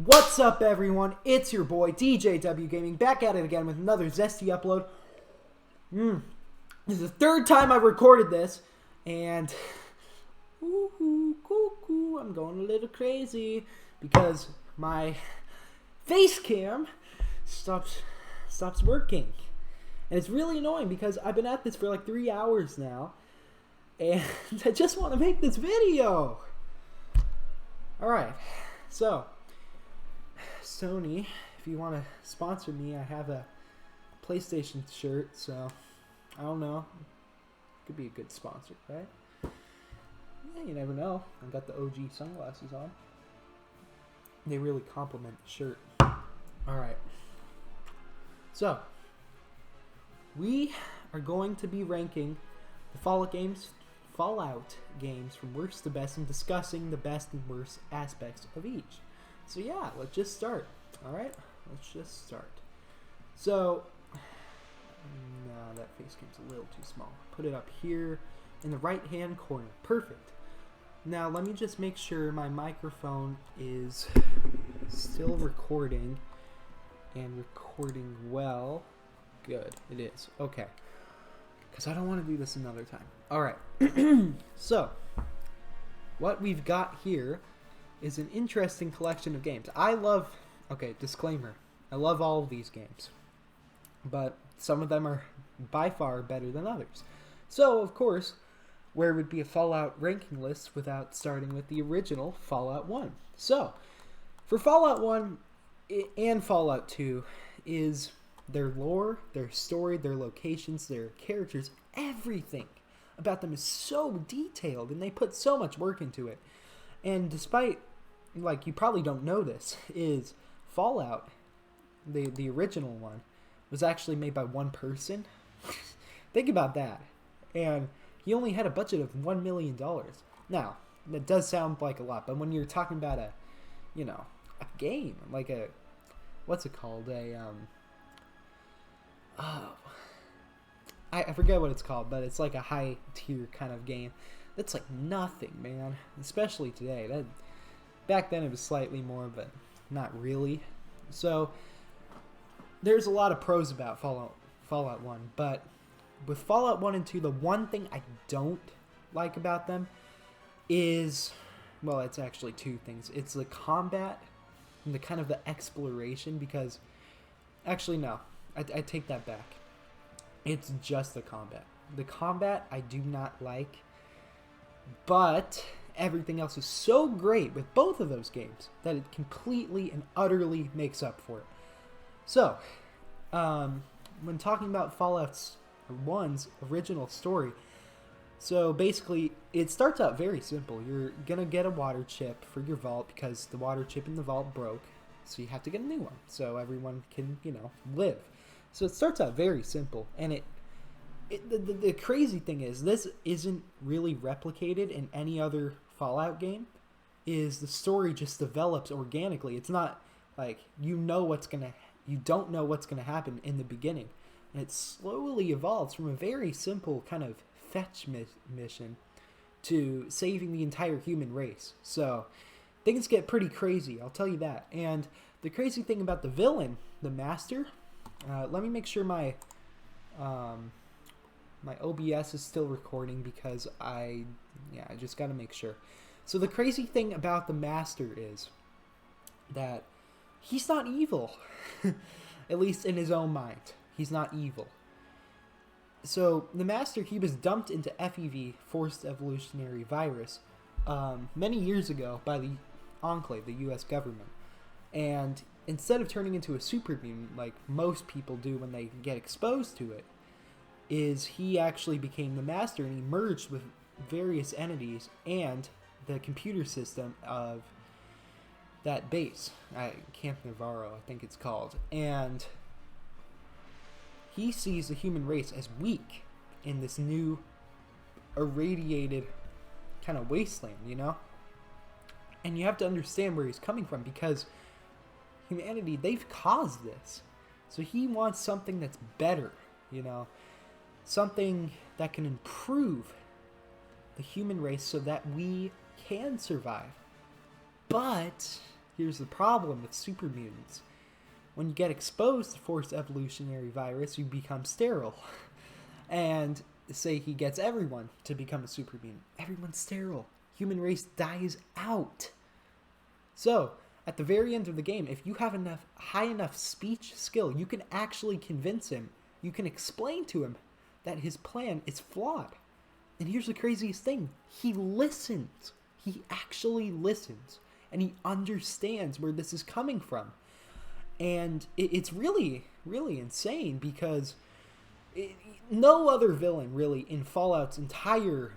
What's up, everyone? It's your boy DJW Gaming back at it again with another zesty upload. This is the third time I've recorded this, and I'm going a little crazy because my face cam stops working, and it's really annoying because I've been at this for like 3 hours now, and I just want to make this video. All right, so. Sony, if you want to sponsor me, I have a PlayStation shirt, so I don't know. Could be a good sponsor, right? Yeah, you never know. I got the OG sunglasses on. They really complement the shirt. Alright. So, we are going to be ranking the Fallout games from worst to best and discussing the best and worst aspects of each. So yeah, let's just start. Alright? Let's just start. So, no, that face cam's a little too small. Put it up here in the right hand corner. Perfect. Now let me just make sure my microphone is still recording and recording well. Good, it is. Okay. Because I don't want to do this another time. Alright. So, what we've got here is an interesting collection of games. Okay, disclaimer, I love all of these games, but some of them are by far better than others. So, of course, where would be a Fallout ranking list without starting with the original Fallout 1? So, for Fallout 1 and Fallout 2 is their lore, their story, their locations, their characters, everything about them is so detailed, and they put so much work into it. And despite, like, you probably don't know this, is Fallout, the original one, was actually made by one person. Think about that. And he only had a budget of $1 million. Now, that does sound like a lot, but when you're talking about a game, like what's it called? I forget what it's called, but it's like a high tier kind of game. That's like nothing, man. Especially today. Back then it was slightly more, but not really. So there's a lot of pros about Fallout 1, but with Fallout 1 and 2, the one thing I don't like about them is, well, it's actually two things. It's the combat and the kind of the exploration, because actually no, I take that back. It's just the combat. The combat I do not like. But everything else is so great with both of those games that it completely and utterly makes up for it. So, when talking about Fallout 1's original story, so basically it starts out very simple. You're going to get a water chip for your vault because the water chip in the vault broke, so you have to get a new one so everyone can, live. So it starts out very simple, and the crazy thing is, this isn't really replicated in any other Fallout game. Is the story just develops organically. It's not like you don't know what's gonna happen in the beginning, and it slowly evolves from a very simple kind of fetch mission to saving the entire human race. So things get pretty crazy, I'll tell you that. And the crazy thing about the villain, the Master. Let me make sure my OBS is still recording because I just got to make sure. So the crazy thing about the Master is that he's not evil. At least in his own mind. He's not evil. So the Master, he was dumped into FEV, Forced Evolutionary Virus, many years ago by the Enclave, the US government. And instead of turning into a super mutant like most people do when they get exposed to it, is he actually became the Master, and he merged with various entities and the computer system of that base, Camp Navarro, I think it's called. And he sees the human race as weak in this new irradiated kind of wasteland, And you have to understand where he's coming from, because humanity, they've caused this. So he wants something that's better, something that can improve the human race so that we can survive. But here's the problem with super mutants. When you get exposed to forced evolutionary virus, you become sterile. And say he gets everyone to become a super mutant. Everyone's sterile. Human race dies out. So, at the very end of the game, if you have high enough speech skill, you can actually convince him, you can explain to him that his plan is flawed. And here's the craziest thing. He listens. He actually listens. And he understands where this is coming from. And it's really, really insane because no other villain really in Fallout's entire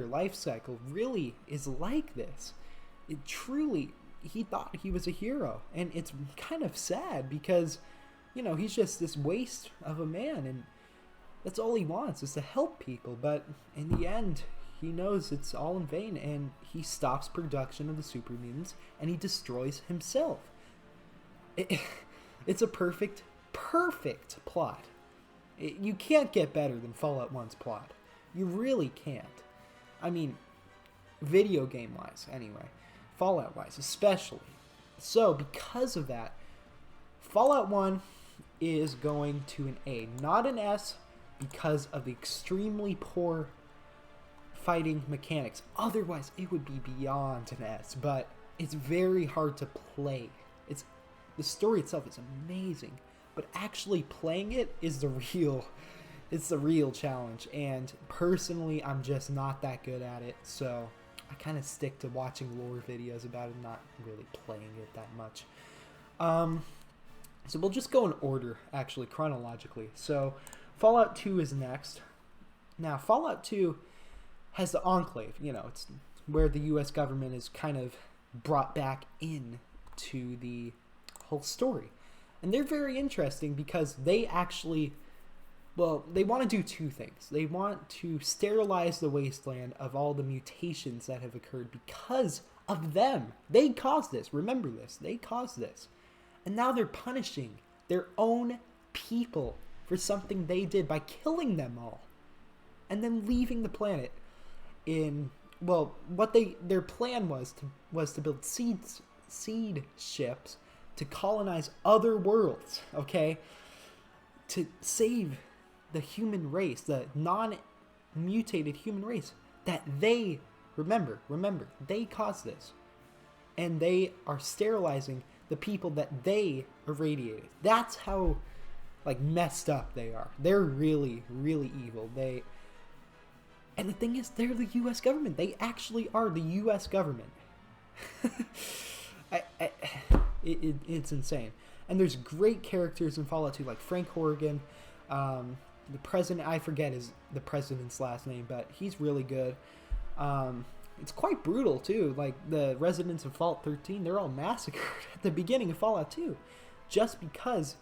life cycle really is like this. It truly, he thought he was a hero. And it's kind of sad because, he's just this waste of a man. And that's all he wants is to help people. But in the end, he knows it's all in vain. And he stops production of the super mutants. And he destroys himself. It's a perfect plot. You can't get better than Fallout 1's plot. You really can't. I mean, video game-wise, anyway. Fallout-wise, especially. So, because of that, Fallout 1 is going to an A. Not an S, because of the extremely poor fighting mechanics. Otherwise, it would be beyond an S. But it's very hard to play. The story itself is amazing. But actually playing it is the real challenge. And personally, I'm just not that good at it. So I kind of stick to watching lore videos about it, not really playing it that much. So we'll just go in order, actually, chronologically. So Fallout 2 is next. Now, Fallout 2 has the Enclave. It's where the U.S. government is kind of brought back in to the whole story. And they're very interesting because they actually, they want to do two things. They want to sterilize the wasteland of all the mutations that have occurred because of them. They caused this. Remember this. They caused this. And now they're punishing their own people for something they did by killing them all. And then leaving the planet in, their plan was to build seed ships to colonize other worlds, okay? To save the human race, the non-mutated human race that they, remember, they caused this. And they are sterilizing the people that they irradiated. That's how, messed up they are. They're really, really evil. And the thing is, they're the U.S. government. They actually are the U.S. government. It's insane. And there's great characters in Fallout 2, like Frank Horrigan. The president, I forget the president's last name, but he's really good. It's quite brutal, too. Like, the residents of Fallout 13, they're all massacred at the beginning of Fallout 2. Just because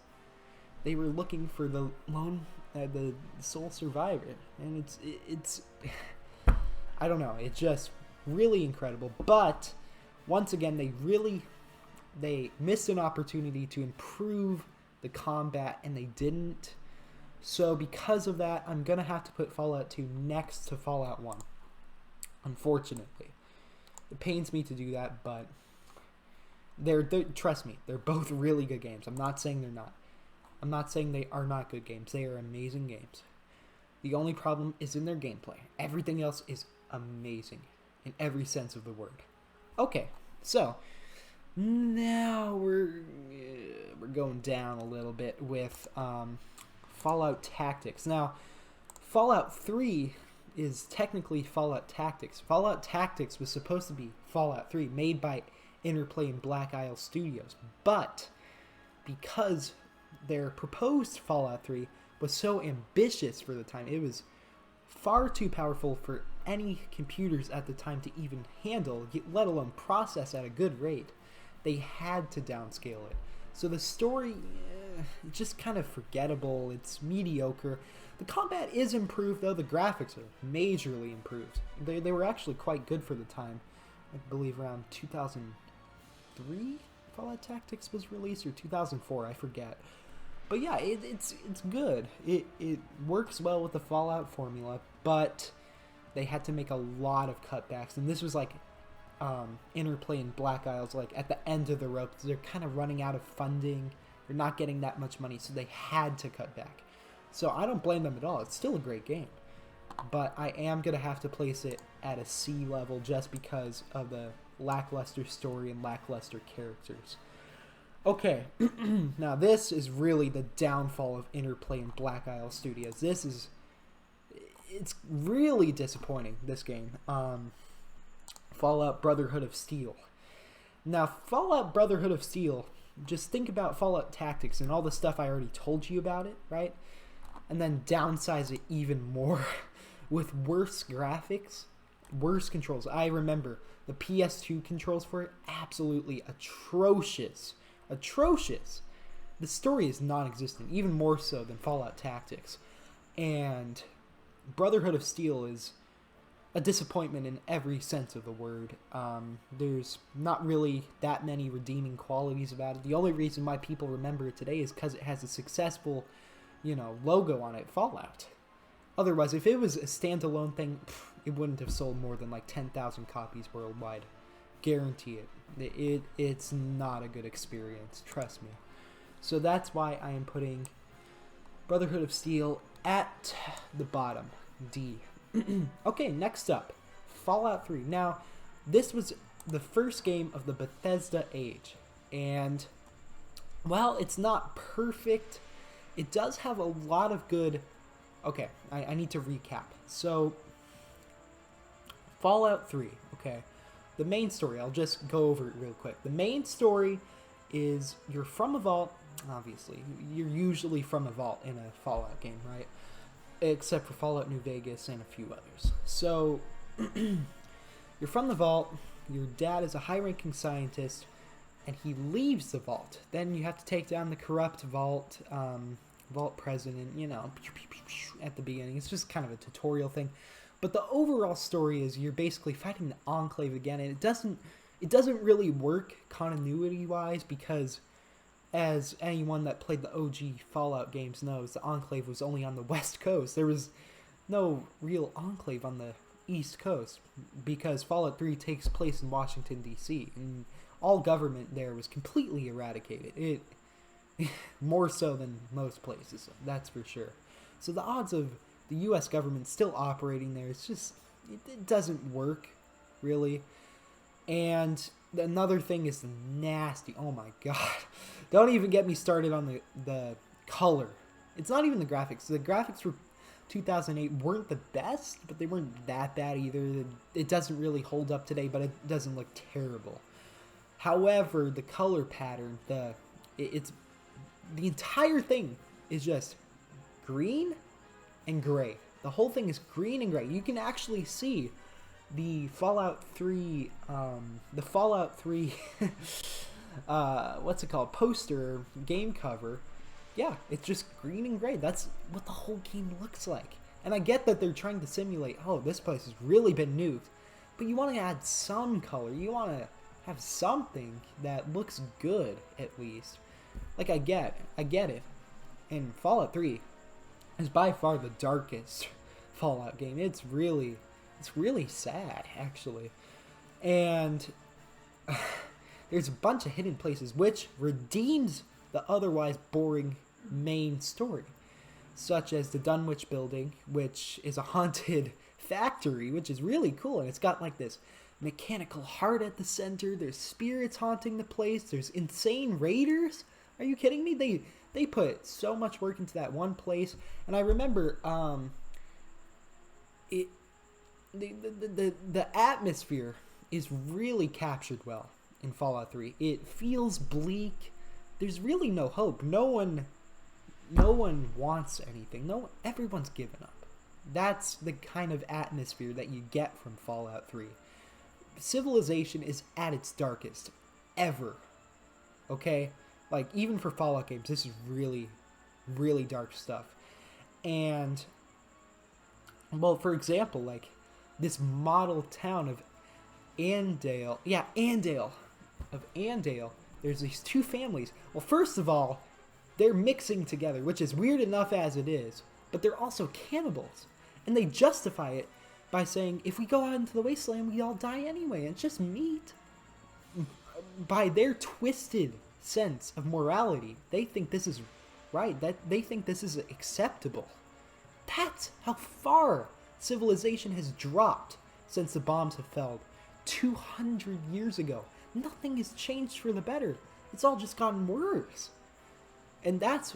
they were looking for the sole survivor. And it's I don't know. It's just really incredible. But, once again, they missed an opportunity to improve the combat, and they didn't. So because of that, I'm going to have to put Fallout 2 next to Fallout 1. Unfortunately. It pains me to do that, but trust me, they're both really good games. I'm not saying they're not. I'm not saying they are not good games. They are amazing games. The only problem is in their gameplay. Everything else is amazing in every sense of the word. Okay, so now we're going down a little bit with Fallout Tactics. Now, Fallout 3 is technically Fallout Tactics. Fallout Tactics was supposed to be Fallout 3, made by Interplay and Black Isle Studios. But because their proposed Fallout 3 was so ambitious for the time, it was far too powerful for any computers at the time to even handle, let alone process at a good rate. They had to downscale it. So the story, just kind of forgettable. It's mediocre. The combat is improved, though. The graphics are majorly improved. They were actually quite good for the time. I believe around 2003 Fallout Tactics was released, or 2004, I forget. But yeah, it's good. It works well with the Fallout formula, but they had to make a lot of cutbacks. And this was like Interplay and Black Isles like at the end of the rope. They're kind of running out of funding. They're not getting that much money, so they had to cut back. So I don't blame them at all. It's still a great game. But I am going to have to place it at a C level just because of the lackluster story and lackluster characters. Okay, now this is really the downfall of Interplay and Black Isle Studios. It's really disappointing, this game. Fallout Brotherhood of Steel. Now, Fallout Brotherhood of Steel, just think about Fallout Tactics and all the stuff I already told you about it, right? And then downsize it even more with worse graphics, worse controls. I remember the PS2 controls for it, absolutely atrocious. Atrocious. The story is non-existent, even more so than Fallout Tactics. And Brotherhood of Steel is a disappointment in every sense of the word. There's not really that many redeeming qualities about it. The only reason why people remember it today is because it has a successful, logo on it, Fallout. Otherwise, if it was a standalone thing, it wouldn't have sold more than like 10,000 copies worldwide. Guarantee it. It's not a good experience, trust me. So that's why I am putting Brotherhood of Steel at the bottom, D. Okay, next up, Fallout 3. Now, this was the first game of the Bethesda age, and while it's not perfect, it does have a lot of good... Okay, I need to recap. So, Fallout 3, okay. The main story, I'll just go over it real quick. The main story is you're from a vault, obviously. You're usually from a vault in a Fallout game, right? Except for Fallout New Vegas and a few others. So, you're from the vault, your dad is a high-ranking scientist, and he leaves the vault. Then you have to take down the corrupt vault president, at the beginning. It's just kind of a tutorial thing. But the overall story is you're basically fighting the Enclave again, and it doesn't really work continuity-wise because, as anyone that played the OG Fallout games knows, the Enclave was only on the West Coast. There was no real Enclave on the East Coast because Fallout 3 takes place in Washington, D.C., and all government there was completely eradicated. It more so than most places, that's for sure. So the odds of the U.S. government still operating there, it's just, it doesn't work, really. And another thing is the nasty, oh my god. Don't even get me started on the color. It's not even the graphics. The graphics for 2008 weren't the best, but they weren't that bad either. It doesn't really hold up today, but it doesn't look terrible. However, the color pattern, the entire thing is just green and gray. The whole thing is green and gray. You can actually see the Fallout 3, what's it called, poster, game cover. Yeah, it's just green and gray. That's what the whole game looks like. And I get that they're trying to simulate, oh, this place has really been nuked. But you want to add some color. You want to have something that looks good, at least. Like, I get it. And Fallout 3 is by far the darkest Fallout game. It's really sad, actually. And there's a bunch of hidden places, which redeems the otherwise boring main story. Such as the Dunwich building, which is a haunted factory, which is really cool. And it's got like this mechanical heart at the center. There's spirits haunting the place. There's insane raiders. Are you kidding me? They put so much work into that one place. And I remember the atmosphere is really captured well in Fallout 3. It feels bleak. There's really no hope. No one wants anything. Everyone's given up. That's the kind of atmosphere that you get from Fallout 3. Civilization is at its darkest ever. Okay? Like, even for Fallout games, this is really, really dark stuff. And, well, for example, like, this model town of Andale. Yeah, Andale. Of Andale. There's these two families. Well, first of all, they're mixing together, which is weird enough as it is. But they're also cannibals. And they justify it by saying, if we go out into the wasteland, we all die anyway. It's just meat. By their twisted sense of morality, they think this is right. That they think this is acceptable. That's how far civilization has dropped since the bombs have fell 200 years ago. Nothing has changed for the better. It's all just gotten worse. And that's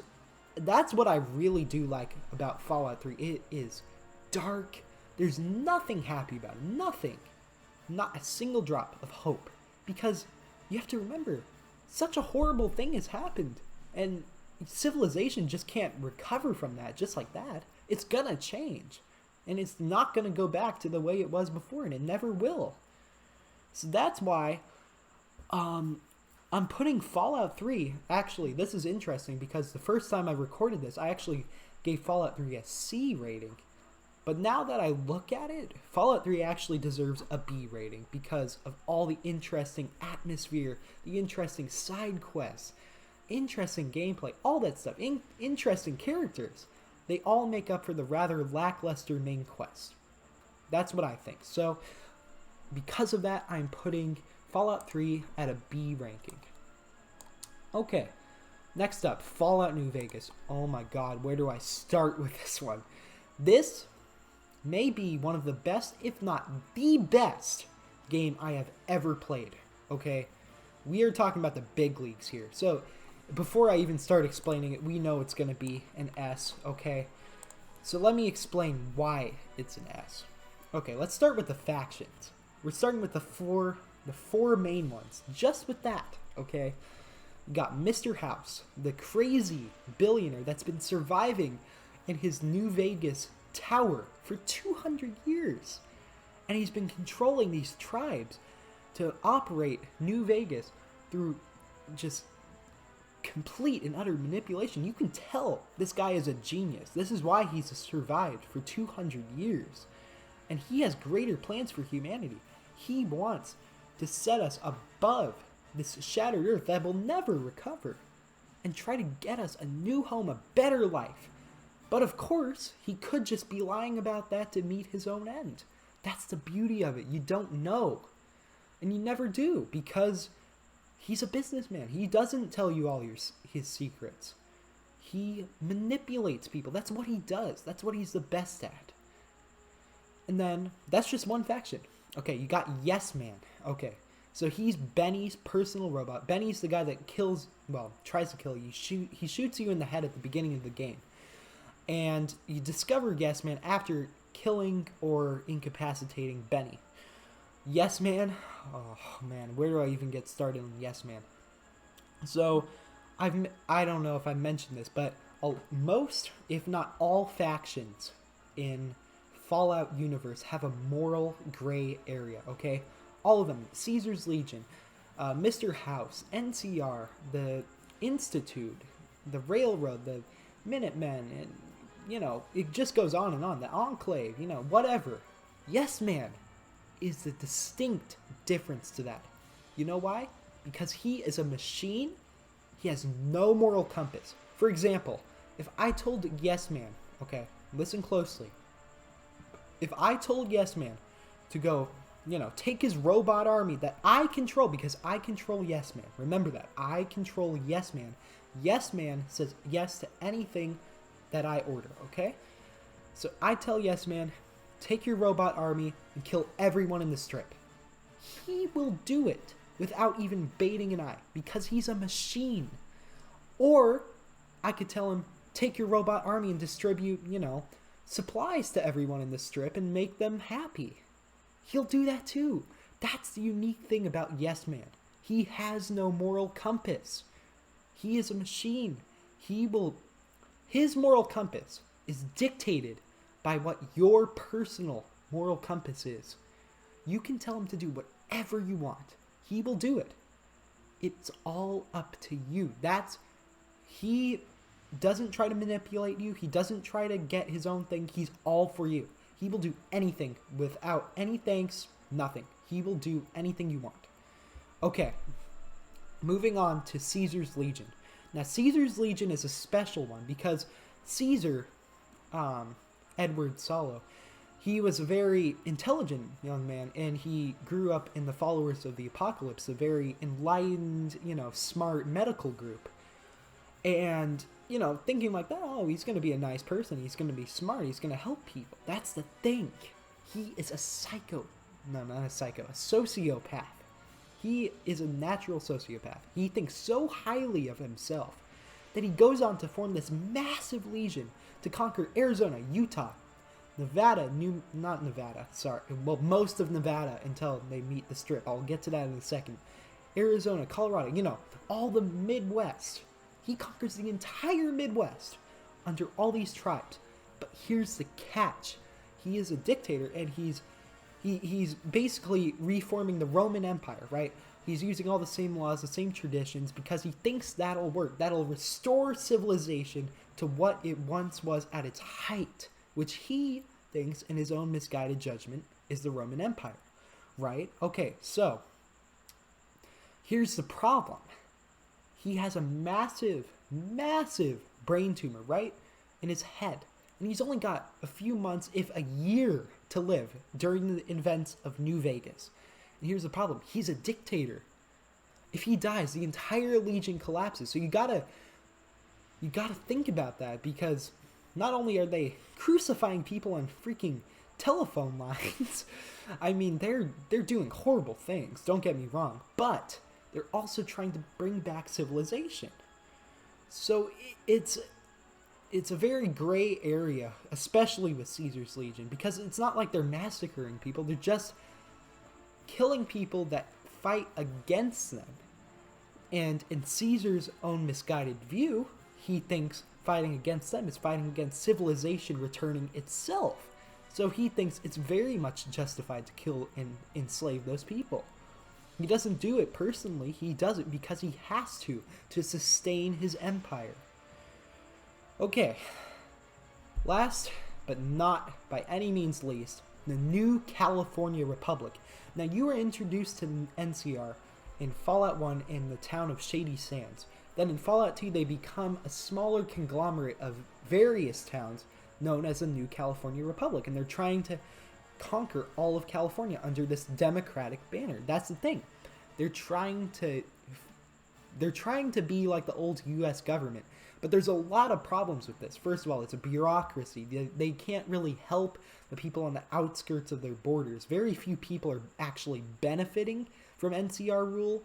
what I really do like about Fallout 3. It is dark. There's nothing happy about it. Nothing. Not a single drop of hope. Because you have to remember, such a horrible thing has happened. And civilization just can't recover from that just like that. It's gonna change. And it's not gonna go back to the way it was before, and it never will. So that's why I'm putting Fallout 3, actually, this is interesting because the first time I recorded this, I actually gave Fallout 3 a C rating. But now that I look at it, Fallout 3 actually deserves a B rating because of all the interesting atmosphere, the interesting side quests, interesting gameplay, all that stuff, interesting characters. They all make up for the rather lackluster main quest. That's what I think. So, because of that, I'm putting Fallout 3 at a B ranking. Okay, next up, Fallout New Vegas. Oh my god, where do I start with this one? This may be one of the best, if not the best, game I have ever played. Okay, we are talking about the big leagues here. So, before I even start explaining it, we know it's going to be an S, okay? So let me explain why it's an S. Okay, let's start with the factions. We're starting with the four main ones. Just with that, okay? We got Mr. House, the crazy billionaire that's been surviving in his New Vegas tower for 200 years. And he's been controlling these tribes to operate New Vegas through just complete and utter manipulation. You can tell this guy is a genius. This is why he's survived for 200 years. And he has greater plans for humanity. He wants to set us above this shattered earth that will never recover and try to get us a new home, a better life. But of course, he could just be lying about that to meet his own end. That's the beauty of it. You don't know. And you never do, because he's a businessman. He doesn't tell you all his secrets. He manipulates people. That's what he does. That's what he's the best at. And then, that's just one faction. Okay, you got Yes Man. Okay, so he's Benny's personal robot. Benny's the guy that tries to kill you. He shoots you in the head at the beginning of the game. And you discover Yes Man after killing or incapacitating Benny. Yes Man, oh man, where do I even get started on Yes Man? So, I don't know if I mentioned this, but most, if not all factions in Fallout universe have a moral gray area, okay? All of them. Caesar's Legion, Mr. House, NCR, the Institute, the Railroad, the Minutemen, and, you know, it just goes on and on. The Enclave, you know, whatever. Yes Man is the distinct difference to that. You know why? Because he is a machine. He has no moral compass. For example, if I told Yes Man, okay, listen closely. If I told Yes Man to go, you know, take his robot army that I control, because I control Yes Man. Remember that. I control Yes Man. Yes Man says yes to anything that I order, okay? So I tell Yes Man, take your robot army and kill everyone in the strip. He will do it without even baiting an eye, because he's a machine. Or I could tell him, take your robot army and distribute, you know, supplies to everyone in the strip and make them happy. He'll do that too. That's the unique thing about Yes Man. He has no moral compass. He is a machine. His moral compass is dictated by what your personal moral compass is. You can tell him to do whatever you want. He will do it. It's all up to you. He doesn't try to manipulate you. He doesn't try to get his own thing. He's all for you. He will do anything without any thanks, nothing. He will do anything you want. Okay, moving on to Caesar's Legion. Now, Caesar's Legion is a special one because Caesar, Edward Salo, he was a very intelligent young man, and he grew up in the Followers of the Apocalypse, a very enlightened, smart medical group. And, thinking like that, oh, he's going to be a nice person, he's going to be smart, he's going to help people. That's the thing. He is a sociopath. He is a natural sociopath. He thinks so highly of himself that he goes on to form this massive legion to conquer Arizona, Utah, Nevada, most of Nevada until they meet the Strip. I'll get to that in a second. Arizona, Colorado, all the Midwest. He conquers the entire Midwest under all these tribes. But here's the catch. He is a dictator, and he's basically reforming the Roman Empire, right? He's using all the same laws, the same traditions, because he thinks that'll work. That'll restore civilization to what it once was at its height, which he thinks, in his own misguided judgment, is the Roman Empire, right? Okay, so here's the problem. He has a massive, massive brain tumor, right, in his head. And he's only got a few months, if a year, to live during the events of New Vegas. And here's the problem. He's a dictator. If he dies, the entire legion collapses. So you gotta think about that, because not only are they crucifying people on freaking telephone lines, I mean, they're doing horrible things, don't get me wrong, but they're also trying to bring back civilization. So it's a very gray area, especially with Caesar's Legion, because it's not like they're massacring people, they're just killing people that fight against them. And in Caesar's own misguided view, he thinks fighting against them is fighting against civilization returning itself. So he thinks it's very much justified to kill and enslave those people. He doesn't do it personally, he does it because he has to sustain his empire. Okay, last but not by any means least, the New California Republic. Now, you were introduced to NCR in Fallout 1 in the town of Shady Sands. Then in Fallout 2, they become a smaller conglomerate of various towns known as the New California Republic, and they're trying to conquer all of California under this democratic banner. That's the thing. They're trying to be like the old U.S. government. But there's a lot of problems with this. First of all, it's a bureaucracy. They can't really help the people on the outskirts of their borders. Very few people are actually benefiting from NCR rule,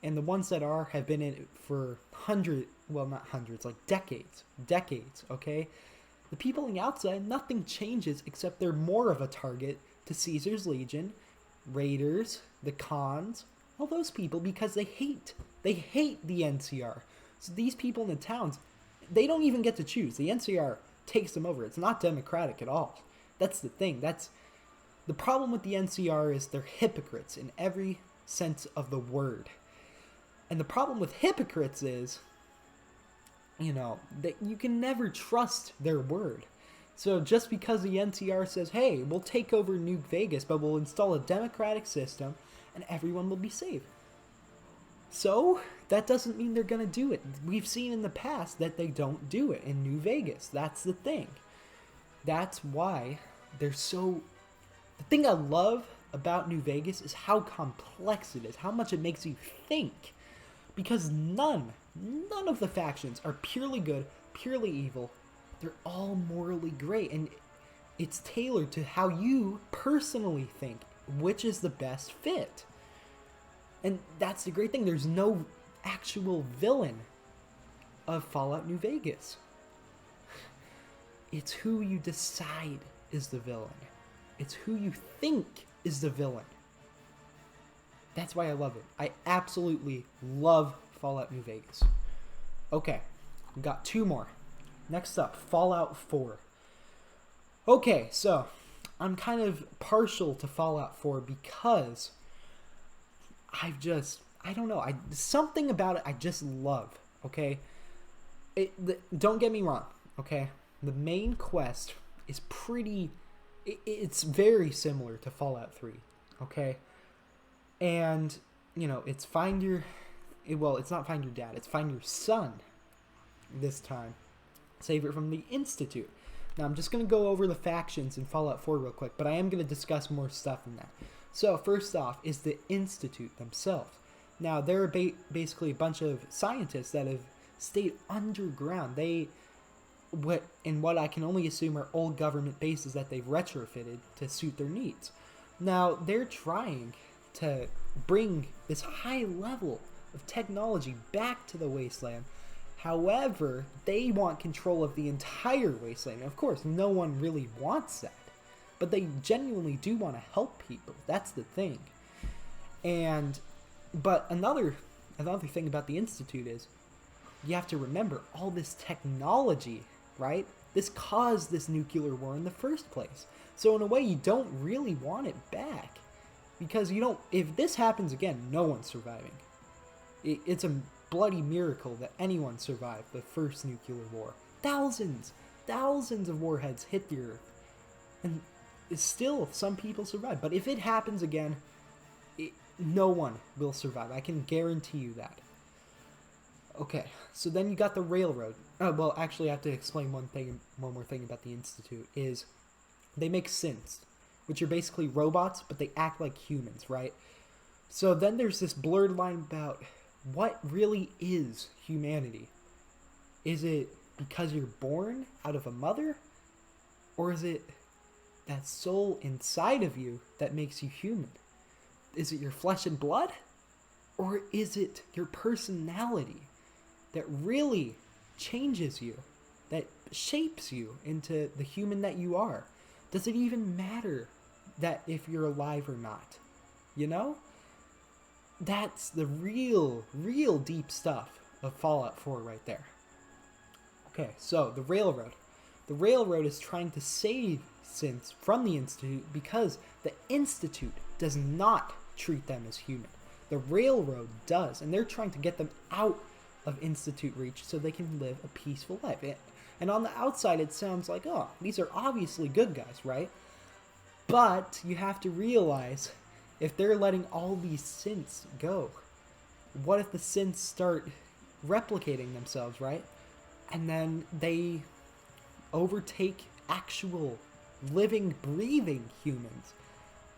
and the ones that are have been in it for decades, okay? The people on the outside, nothing changes except they're more of a target to Caesar's Legion, Raiders, the Khans, all those people, because they hate the NCR. So these people in the towns, they don't even get to choose. The NCR takes them over. It's not democratic at all. That's the thing. That's the problem with the NCR, is they're hypocrites in every sense of the word. And the problem with hypocrites is, that you can never trust their word. So just because the NCR says, hey, we'll take over New Vegas, but we'll install a democratic system and everyone will be safe. So that doesn't mean they're going to do it. We've seen in the past that they don't do it in New Vegas. That's the thing. That's why they're so... The thing I love about New Vegas is how complex it is, how much it makes you think. Because none of the factions are purely good, purely evil. They're all morally gray, and it's tailored to how you personally think, which is the best fit. And that's the great thing. There's no actual villain of Fallout New Vegas. It's who you decide is the villain. It's who you think is the villain. That's why I love it. I absolutely love Fallout New Vegas. Okay, we got two more. Next up, Fallout 4. Okay, so I'm kind of partial to Fallout 4 because I don't know, something about it I just love, okay? Don't get me wrong, okay? The main quest is it's very similar to Fallout 3, okay? And, it's it's not find your dad, it's find your son this time. Save it from the Institute. Now I'm just going to go over the factions in Fallout 4 real quick, but I am going to discuss more stuff in that. So first off is the Institute themselves. Now they're basically a bunch of scientists that have stayed underground. What I can only assume are old government bases that they've retrofitted to suit their needs. Now they're trying to bring this high level of technology back to the wasteland. However, they want control of the entire wasteland. Of course, no one really wants that, but they genuinely do want to help people. That's the thing. But another thing about the Institute is you have to remember all this technology, right? This caused this nuclear war in the first place. So in a way, you don't really want it back, because if this happens again, no one's surviving. It's a bloody miracle that anyone survived the first nuclear war. Thousands of warheads hit the Earth, and still some people survive. But if it happens again, no one will survive. I can guarantee you that. Okay, so then you got the railroad. Well, actually, I have to explain one more thing about the Institute is they make synths, which are basically robots, but they act like humans, right? So then there's this blurred line about what really is humanity. Is it because you're born out of a mother? Or is it that soul inside of you that makes you human? Is it your flesh and blood? Or is it your personality that really changes you, that shapes you into the human that you are? Does it even matter that if you're alive or not? You know? That's the real deep stuff of Fallout 4 right there. Okay, so the railroad. The railroad is trying to save synths from the Institute because the Institute does not treat them as human. The railroad does, and they're trying to get them out of Institute reach so they can live a peaceful life. And on the outside, it sounds like, oh, these are obviously good guys, right? But you have to realize, if they're letting all these synths go, what if the synths start replicating themselves, right? And then they overtake actual living, breathing humans,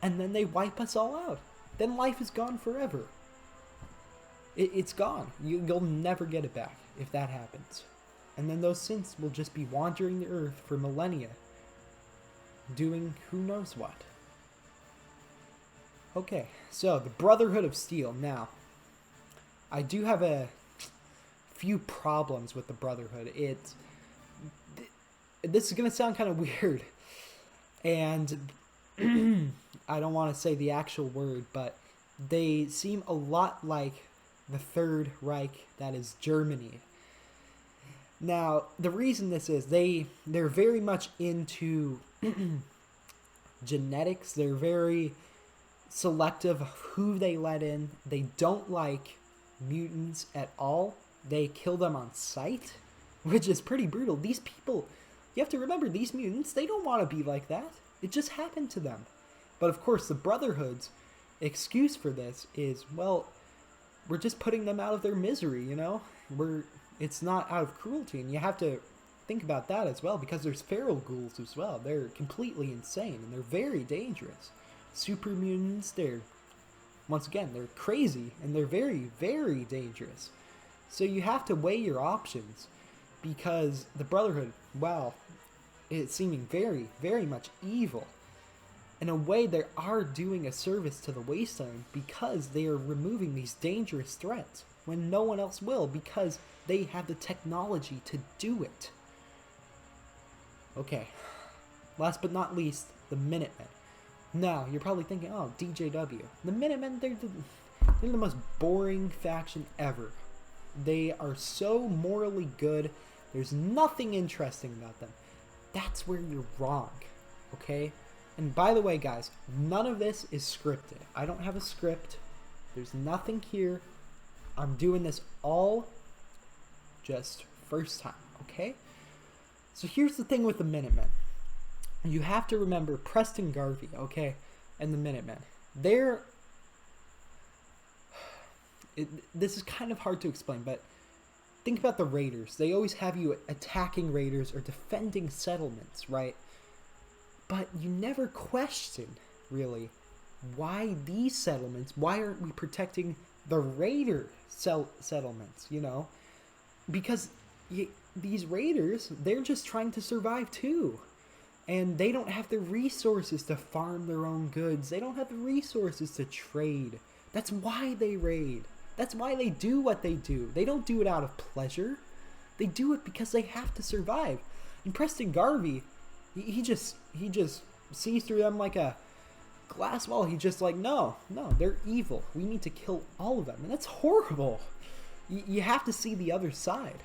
and then they wipe us all out. Then life is gone forever. It's gone. You'll never get it back if that happens. And then those synths will just be wandering the earth for millennia, doing who knows what. Okay, so the Brotherhood of Steel. Now, I do have a few problems with the Brotherhood. This is going to sound kind of weird, and I don't want to say the actual word, but they seem a lot like the Third Reich, that is Germany. Now, the reason this is, they're very much into genetics. They're very selective of who they let in. They don't like mutants at all. They kill them on sight, which is pretty brutal. These people, you have to remember, these mutants, they don't want to be like that. It just happened to them. But of course, the Brotherhood's excuse for this is, well, we're just putting them out of their misery, you know? It's not out of cruelty, and you have to think about that as well, because there's feral ghouls as well. They're completely insane, and they're very dangerous. Super mutants, once again, they're crazy, and they're very, very dangerous. So you have to weigh your options, because the Brotherhood, wow, it's seeming very, very much evil. In a way, they are doing a service to the Wasteland because they are removing these dangerous threats when no one else will, because they have the technology to do it. Okay, last but not least, the Minutemen. Now, you're probably thinking, oh, DJW. The Minutemen, they're the most boring faction ever. They are so morally good, there's nothing interesting about them. That's where you're wrong, okay? And by the way, guys, none of this is scripted. I don't have a script. There's nothing here. I'm doing this all just first time, okay? So here's the thing with the Minutemen. You have to remember Preston Garvey, okay, and the Minutemen. This is kind of hard to explain, but think about the raiders. They always have you attacking raiders or defending settlements, right? But you never question, really, why these settlements, why aren't we protecting the raider settlements, you know? Because these raiders, they're just trying to survive too. And they don't have the resources to farm their own goods. They don't have the resources to trade. That's why they raid. That's why they do what they do. They don't do it out of pleasure. They do it because they have to survive. And Preston Garvey, he just sees through them like a glass wall. He's just like, no, they're evil. We need to kill all of them. And that's horrible. You have to see the other side.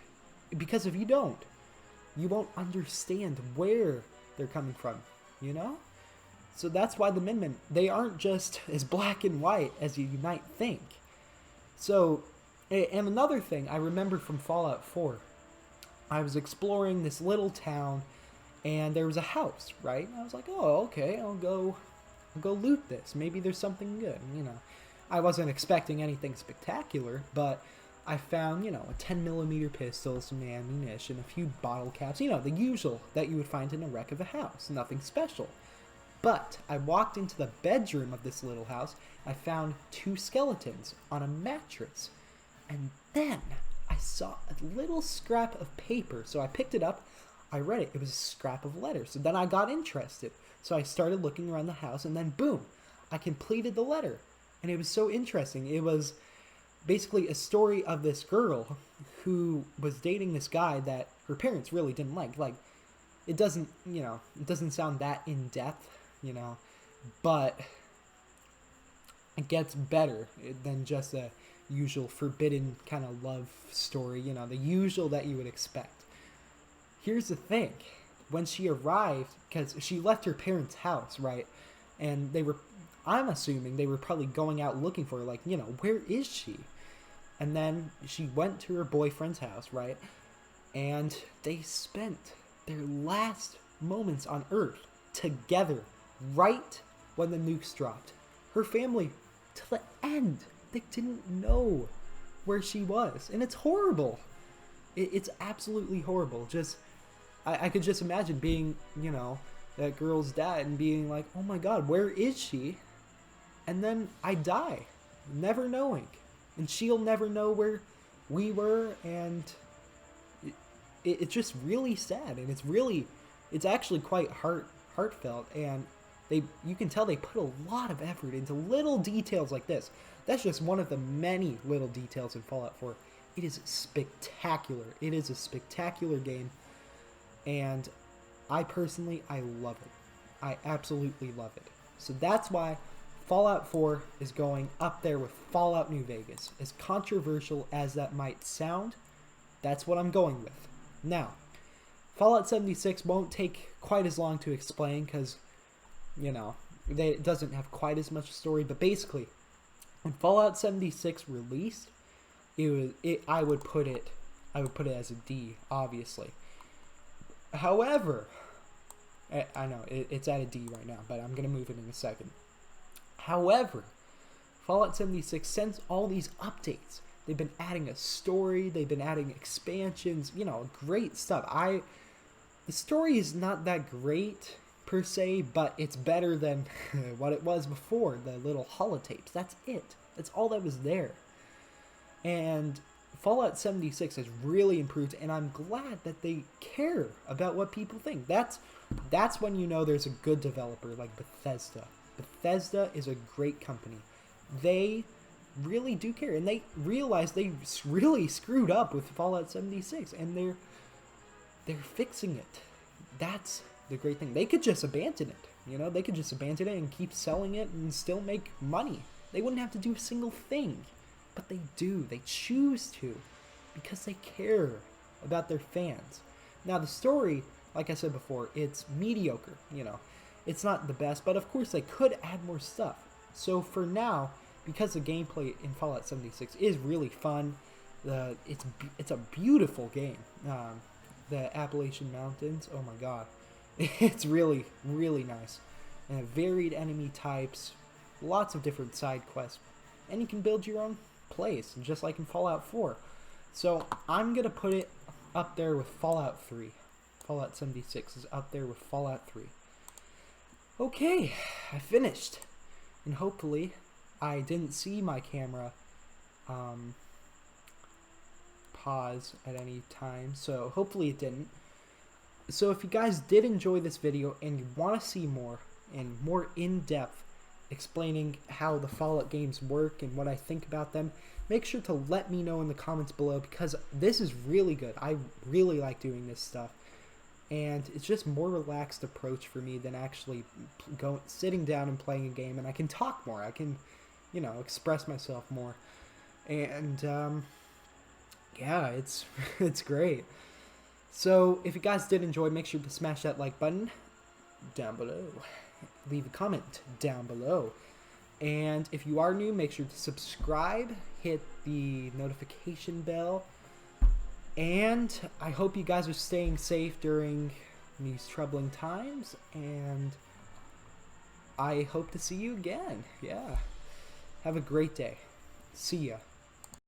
Because if you don't, you won't understand where they're coming from, you know? So that's why the Min, they aren't just as black and white as you might think. So, and another thing I remember from Fallout 4, I was exploring this little town, and there was a house, right? And I was like, oh, okay, I'll go loot this. Maybe there's something good, you know. I wasn't expecting anything spectacular, but I found, a 10mm pistol, some ammunition, a few bottle caps, the usual that you would find in a wreck of a house. Nothing special. But I walked into the bedroom of this little house. I found 2 skeletons on a mattress. And then I saw a little scrap of paper. So I picked it up. I read it. It was a scrap of letter. So then I got interested. So I started looking around the house. And then boom, I completed the letter. And it was so interesting. It was basically a story of this girl who was dating this guy that her parents really didn't like. Like, it doesn't sound that in depth, but it gets better than just a usual forbidden kind of love story, the usual that you would expect. Here's the thing. When she arrived, because she left her parents' house, right? And I'm assuming they were probably going out looking for her, like, where is she? And then she went to her boyfriend's house, right? And they spent their last moments on Earth together, right when the nukes dropped. Her family, to the end, they didn't know where she was. And it's horrible. It's absolutely horrible. I could just imagine being, that girl's dad and being like, oh my god, where is she? And then I die, never knowing. And she'll never know where we were, and it's just really sad, and it's actually quite heartfelt, and you can tell they put a lot of effort into little details like this. That's just one of the many little details in Fallout 4. It is spectacular. It is a spectacular game, and I love it. I absolutely love it. So that's why Fallout 4 is going up there with Fallout New Vegas. As controversial as that might sound, that's what I'm going with. Now, Fallout 76 won't take quite as long to explain because, it doesn't have quite as much story. But basically, when Fallout 76 released, I would put it as a D, obviously. However, I know it's at a D right now, but I'm going to move it in a second. However, Fallout 76 sends all these updates. They've been adding a story, they've been adding expansions, great stuff. The story is not that great per se, but it's better than what it was before, the little holotapes. That's it. That's all that was there. And Fallout 76 has really improved, and I'm glad that they care about what people think. That's when you know there's a good developer like Bethesda. Bethesda is a great company. They really do care, and they realize they really screwed up with Fallout 76, and they're fixing it. That's the great thing. They could just abandon it. They could just abandon it and keep selling it and still make money. They wouldn't have to do a single thing, but they do. They choose to because they care about their fans. Now, the story, like I said before, it's mediocre. It's not the best, but of course they could add more stuff. So for now, because the gameplay in Fallout 76 is really fun, it's a beautiful game. The Appalachian Mountains, oh my god, it's really, really nice. And varied enemy types, lots of different side quests, and you can build your own place, just like in Fallout 4. So I'm gonna put it up there with Fallout 3. Fallout 76 is up there with Fallout 3. Okay, I finished. And hopefully I didn't see my camera pause at any time, so hopefully it didn't. So if you guys did enjoy this video and you want to see more and more in-depth explaining how the Fallout games work and what I think about them, make sure to let me know in the comments below, because this is really good. I really like doing this stuff, and it's just more relaxed approach for me than actually sitting down and playing a game, and I can talk more. I can, you know, express myself more, and yeah, it's great. So if you guys did enjoy, make sure to smash that like button down below. Leave a comment down below. And if you are new, make sure to subscribe, hit the notification bell. And I hope you guys are staying safe during these troubling times. And I hope to see you again. Yeah. Have a great day. See ya.